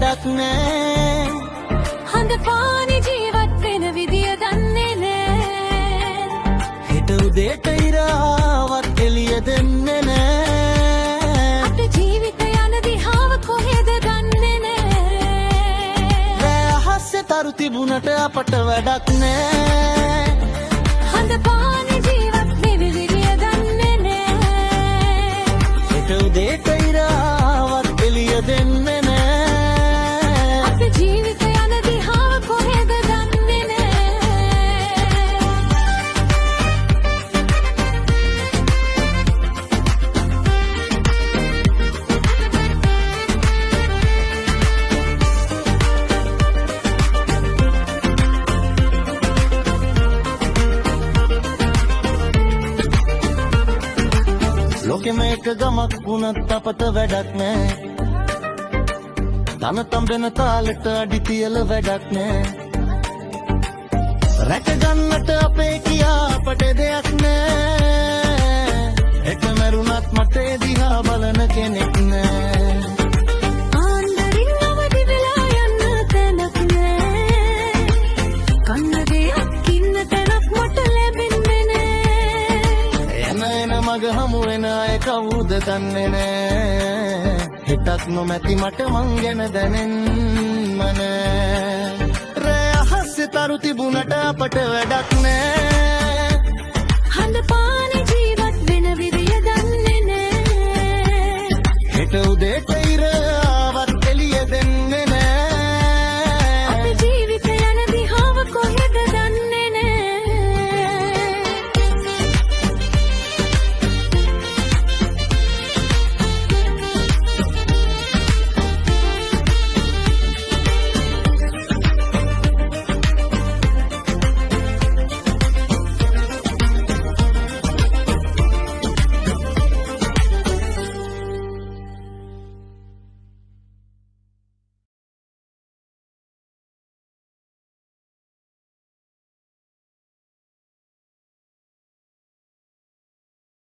වැඩක් නෑ හඳ පානි ජීවත් වෙන විදිය දන්නේ නෑ හිට උදේට ඉරාවත් එළිය දෙන්නේ නෑ අපේ ජීවිත යන දිහාව කොහෙද දන්නේ නෑ රෑ අහස්සේ තරු තිබුණට අපට වැඩක් නෑ හඳ පානි ජීවත් වෙන විදිය දන්නේ නෑ හිට උදේට ඉරාවත් එළිය දෙන්නේ නෑ අපේ ජීවිත යන දිහාව කොහෙද දන්නේ නෑ ලෝකෙම එක ගමක් වුණත් අපට වැඩක් නෑ තන තම්බෙන තාලෙට අඩි තියල වැඩක් නෑ රැක ගන්නට අපේ කියා අපට දෙයක් නෑ එක මැරුණත් මට ඒ දිහා බලන කෙනෙක් නෑ ආන්දරින් අවදි වෙලා යන්න තැනක් නෑ කන්න දෙයක් ඉන්න තැනක් මට ලැබෙන්නේ නෑ එන මග හමු වෙන අය කවුද දන්නේ නෑ හිතක් නොමැති මට මං ගැන දැනෙන්ම නෑ රෑ අහස්සේ තරු තිබුණට අපට වැඩක් නෑ